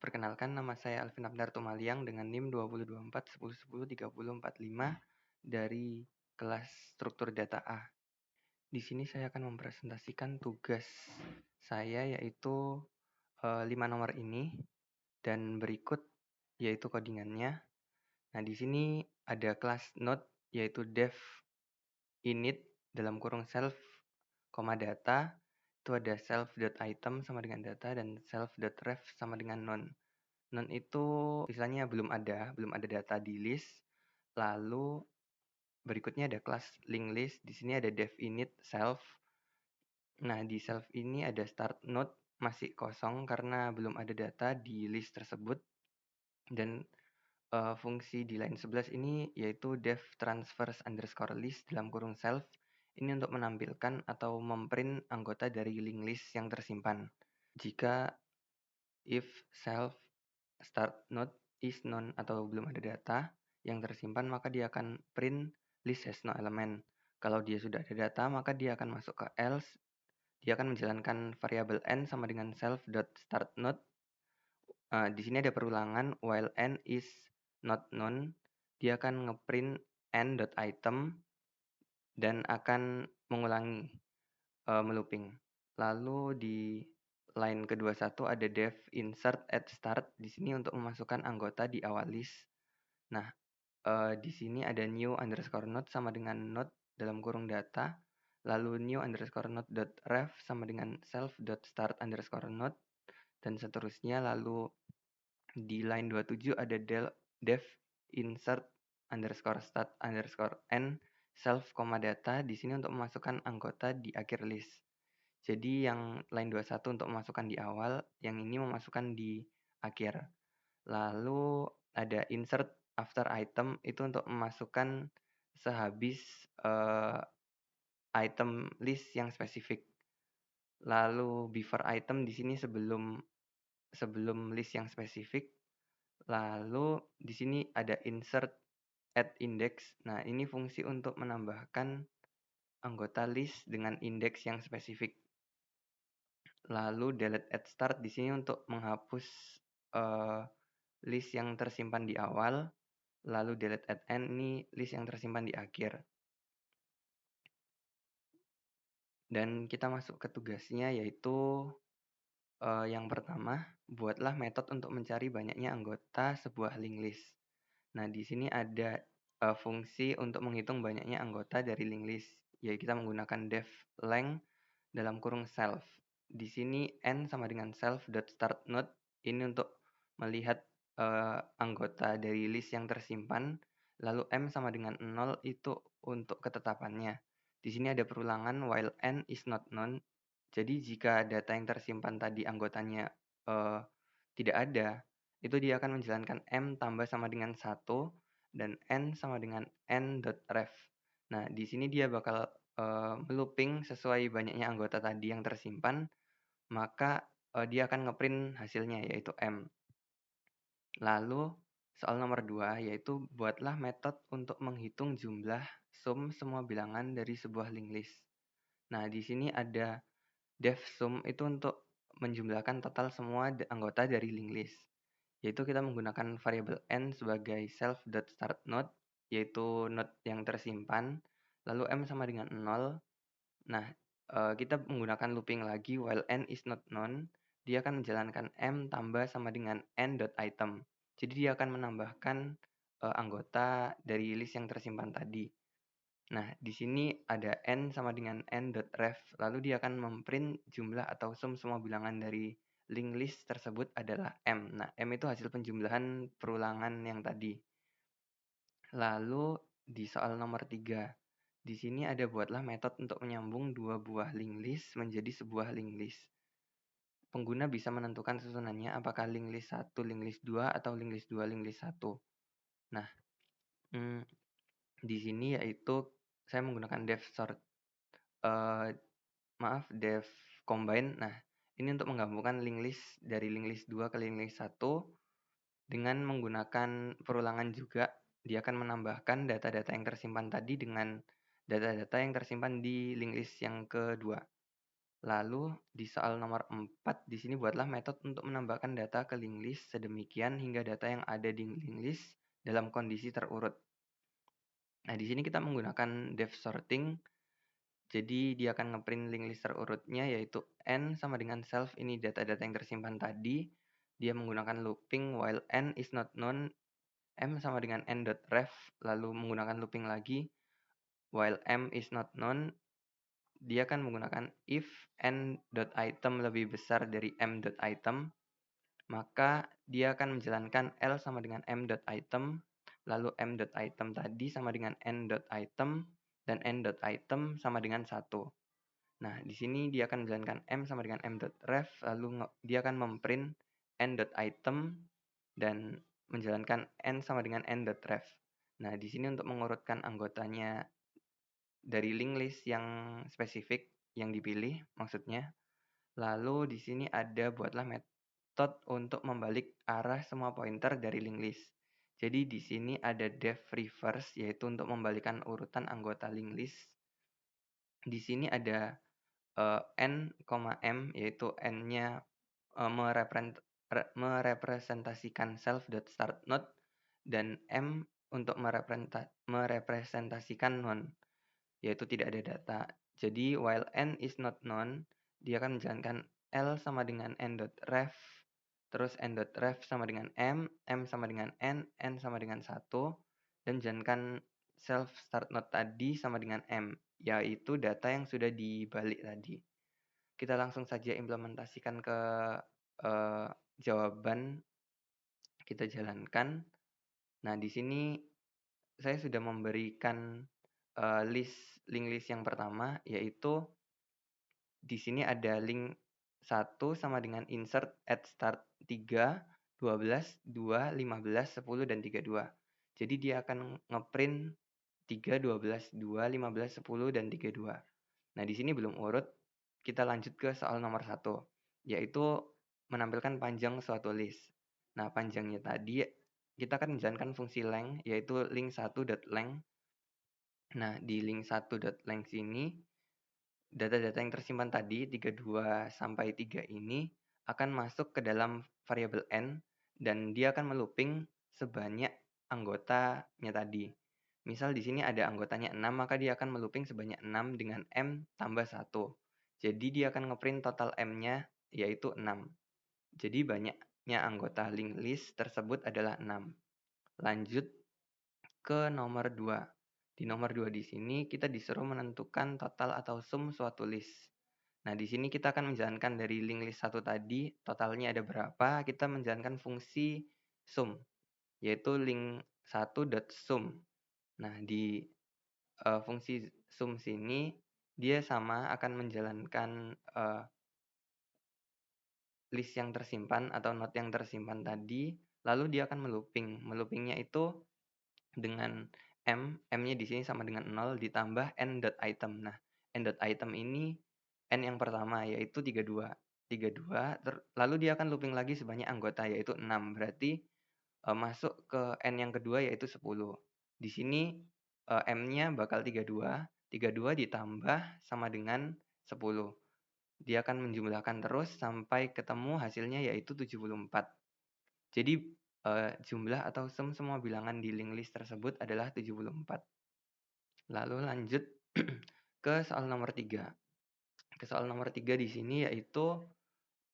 Perkenalkan, nama saya Alvin Abdar Tumaliang dengan NIM 2024 1010 3045 dari kelas struktur data A. Di sini saya akan mempresentasikan tugas saya, yaitu 5 nomor ini dan berikut yaitu codingannya. Nah, di sini ada kelas node yaitu dev init dalam kurung self, data. Itu ada self.item sama dengan data dan self.ref sama dengan none. None itu istilahnya belum ada data di list. Lalu berikutnya ada kelas link list. Di sini ada dev init self. Nah, di self ini ada start node masih kosong karena belum ada data di list tersebut. Dan fungsi di line 11 ini yaitu dev transfers underscore list dalam kurung self. Ini untuk menampilkan atau memprint anggota dari link list yang tersimpan. Jika if self start node is none atau belum ada data yang tersimpan, maka dia akan print list has no element. Kalau dia sudah ada data, maka dia akan masuk ke else. Dia akan menjalankan variabel n sama dengan self.startNode. Di sini ada perulangan while n is not known. Dia akan ngeprint n.item dan akan mengulangi melooping. Lalu di line ke-21 ada dev insert at start. Di sini untuk memasukkan anggota di awal list. Nah, di sini ada new underscore node sama dengan node dalam kurung data. Lalu new underscore node dot ref sama dengan self dot start underscore node dan seterusnya. Lalu di line 27 ada dev insert underscore start underscore n self, data. Di sini untuk memasukkan anggota di akhir list. Jadi yang line 21 untuk memasukkan di awal, yang ini memasukkan di akhir. Lalu ada insert after item, itu untuk memasukkan sehabis item list yang spesifik. Lalu before item di sini sebelum list yang spesifik. Lalu di sini ada insert at index. Nah, ini fungsi untuk menambahkan anggota list dengan indeks yang spesifik. Lalu delete at start di sini untuk menghapus list yang tersimpan di awal. Lalu delete at end ini list yang tersimpan di akhir. Dan kita masuk ke tugasnya, yaitu yang pertama, buatlah metode untuk mencari banyaknya anggota sebuah link list. Nah, di sini ada fungsi untuk menghitung banyaknya anggota dari link list, yaitu kita menggunakan dev length dalam kurung self. Di sini n sama dengan self.startNode. Ini untuk melihat anggota dari list yang tersimpan. Lalu m sama dengan 0 itu untuk ketetapannya. Di sini ada perulangan while n is not known. Jadi jika data yang tersimpan tadi anggotanya tidak ada, itu dia akan menjalankan m tambah sama dengan 1 dan n sama dengan n.ref. Nah, di sini dia bakal melooping sesuai banyaknya anggota tadi yang tersimpan, maka dia akan ngeprint hasilnya yaitu m. Lalu soal nomor 2 yaitu buatlah metode untuk menghitung jumlah sum semua bilangan dari sebuah link list. Nah, di sini ada dev sum itu untuk menjumlahkan total semua anggota dari link list. Yaitu kita menggunakan variabel n sebagai self.startNode, yaitu node yang tersimpan. Lalu m sama dengan 0. Nah, kita menggunakan looping lagi while n is not known. Dia akan menjalankan m tambah sama dengan n.item. Jadi dia akan menambahkan anggota dari list yang tersimpan tadi. Nah, di sini ada n sama dengan n.ref. Lalu dia akan memprint jumlah atau sum semua bilangan dari link list tersebut adalah m. Nah, m itu hasil penjumlahan perulangan yang tadi. Lalu di soal nomor 3. Di sini ada buatlah metode untuk menyambung dua buah link list menjadi sebuah link list. Pengguna bisa menentukan susunannya apakah link list 1, link list 2, atau link list 2, link list 1. Nah, di sini yaitu saya menggunakan dev sort. Dev combine. Nah, ini untuk menggabungkan link list dari link list 2 ke link list 1 dengan menggunakan perulangan juga. Dia akan menambahkan data-data yang tersimpan tadi dengan data-data yang tersimpan di link list yang kedua. Lalu di soal nomor 4 di sini buatlah metode untuk menambahkan data ke linked list sedemikian hingga data yang ada di linked list dalam kondisi terurut. Nah, di sini kita menggunakan depth sorting. Jadi dia akan ngeprint link list terurutnya yaitu n sama dengan self, ini data-data yang tersimpan tadi. Dia menggunakan looping while n is not known, m sama dengan n.ref, lalu menggunakan looping lagi while m is not known. Dia akan menggunakan if n.item lebih besar dari m.item, maka dia akan menjalankan L sama dengan m.item, lalu m.item tadi sama dengan n.item, dan n.item sama dengan 1. Nah, di sini dia akan menjalankan m sama dengan m.ref, lalu dia akan memprint n.item dan menjalankan n sama dengan n.ref. Nah, di sini untuk mengurutkan anggotanya dari link list yang spesifik yang dipilih maksudnya. Lalu di sini ada buatlah metode untuk membalik arah semua pointer dari link list. Jadi di sini ada def reverse yaitu untuk membalikan urutan anggota link list. Di sini ada n, m yaitu n-nya merepresentasikan self.startNode dan m untuk merepresentasikan none yaitu tidak ada data. Jadi while n is not known, dia akan menjalankan L sama dengan n.ref, terus n.ref sama dengan m sama dengan n sama dengan 1, dan jalankan self start node tadi sama dengan m, yaitu data yang sudah dibalik tadi. Kita langsung saja implementasikan ke jawaban, kita jalankan. Nah, di sini saya sudah memberikan link list yang pertama, yaitu di sini ada link 1 sama dengan insert at start 3, 12, 2, 15, 10, dan 32. Jadi dia akan ngeprint 3, 12, 2, 15, 10, dan 32. Nah, di sini belum urut. Kita lanjut ke soal nomor 1, yaitu menampilkan panjang suatu list. Nah, panjangnya tadi kita akan menjalankan fungsi length, yaitu link1.length. Nah, di link1.length ini data-data yang tersimpan tadi 32 sampai 3 ini akan masuk ke dalam variabel n dan dia akan melooping sebanyak anggotanya tadi. Misal di sini ada anggotanya 6, maka dia akan melooping sebanyak 6 dengan m tambah 1. Jadi dia akan ngeprint total m-nya yaitu 6. Jadi banyaknya anggota linked list tersebut adalah 6. Lanjut ke nomor 2. Di nomor 2 di sini kita disuruh menentukan total atau sum suatu list. Nah, di sini kita akan menjalankan dari link list 1 tadi, totalnya ada berapa, kita menjalankan fungsi sum, yaitu link1.sum. Nah, di fungsi sum sini, dia sama akan menjalankan list yang tersimpan atau node yang tersimpan tadi, lalu dia akan melooping. Meloopingnya itu dengan m-nya di sini sama dengan 0 ditambah n.item. Nah, n.item ini n yang pertama yaitu 32. 32 lalu dia akan looping lagi sebanyak anggota yaitu 6. Berarti masuk ke n yang kedua yaitu 10. Di sini m-nya bakal 32. 32 ditambah sama dengan 10. Dia akan menjumlahkan terus sampai ketemu hasilnya yaitu 74. Jadi jumlah atau sum semua bilangan di link list tersebut adalah 74. Lalu lanjut ke soal nomor 3. Ke soal nomor 3 di sini yaitu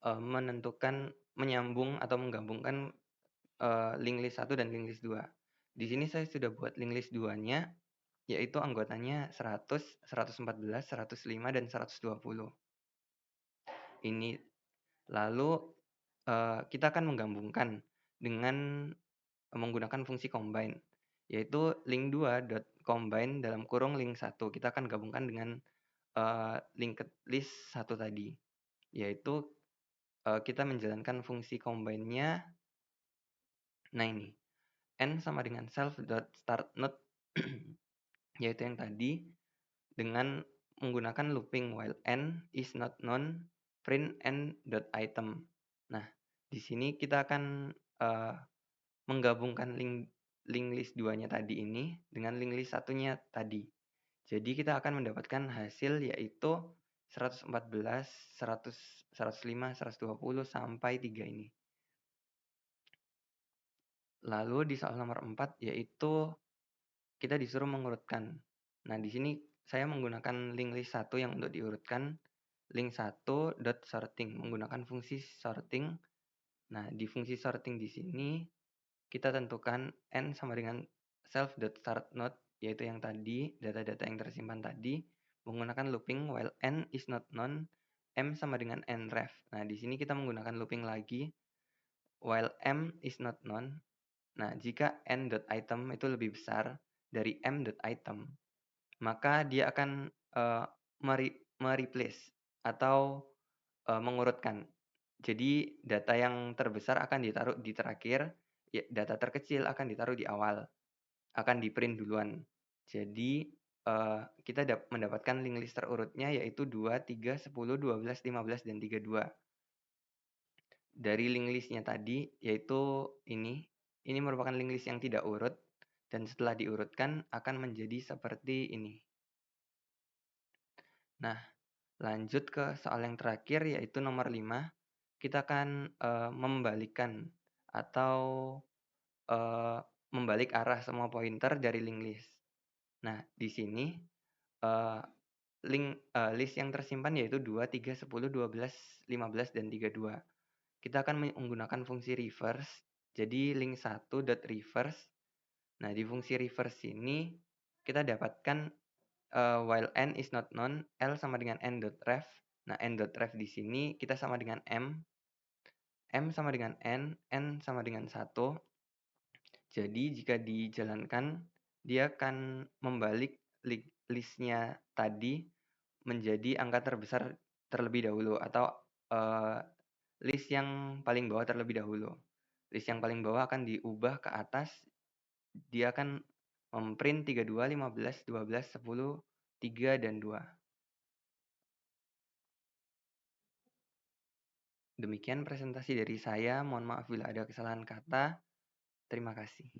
menentukan, menyambung atau menggabungkan link list 1 dan link list 2. Di sini saya sudah buat link list 2-nya, yaitu anggotanya 100, 114, 105, dan 120. Ini lalu kita akan menggabungkan dengan menggunakan fungsi combine, yaitu link2.combine dalam kurung link 1. Kita akan gabungkan dengan linked list 1 tadi, yaitu kita menjalankan fungsi combine-nya. Nah, ini n sama dengan self.startNode yaitu yang tadi, dengan menggunakan looping while n is not known, print n.item. Nah, di sini kita akan menggabungkan link list 2-nya tadi ini dengan link list 1-nya tadi. Jadi kita akan mendapatkan hasil yaitu 114, 100, 105, 120 sampai 3 ini. Lalu di soal nomor 4 yaitu kita disuruh mengurutkan. Nah, di sini saya menggunakan link list 1 yang untuk diurutkan, link 1 dot sorting menggunakan fungsi sorting. Nah, di fungsi sorting di sini kita tentukan n sama dengan self.startNode, yaitu yang tadi, data-data yang tersimpan tadi, menggunakan looping while n is not known, m sama dengan nref. Nah, di sini kita menggunakan looping lagi, while m is not known. Nah, jika n.item itu lebih besar dari m.item, maka dia akan mereplace atau mengurutkan. Jadi data yang terbesar akan ditaruh di terakhir, ya, data terkecil akan ditaruh di awal, akan di-print duluan. Jadi kita mendapatkan link list terurutnya yaitu 2, 3, 10, 12, 15, dan 32. Dari link listnya tadi yaitu ini merupakan link list yang tidak urut dan setelah diurutkan akan menjadi seperti ini. Nah, lanjut ke soal yang terakhir yaitu nomor 5. Kita akan membalikkan atau membalik arah semua pointer dari link list. Nah, di sini list yang tersimpan yaitu 2, 3, 10, 12, 15, dan 32. Kita akan menggunakan fungsi reverse. Jadi link 1 dot reverse. Nah, di fungsi reverse ini kita dapatkan while n is not known, L sama dengan n.ref. Nah, n.ref di sini kita sama dengan M sama dengan N sama dengan 1. Jadi jika dijalankan, dia akan membalik listnya tadi menjadi angka terbesar terlebih dahulu atau list yang paling bawah terlebih dahulu. List yang paling bawah akan diubah ke atas, dia akan memprint 32, 15, 12, 10, 3, dan 2. Demikian presentasi dari saya, mohon maaf bila ada kesalahan kata. Terima kasih.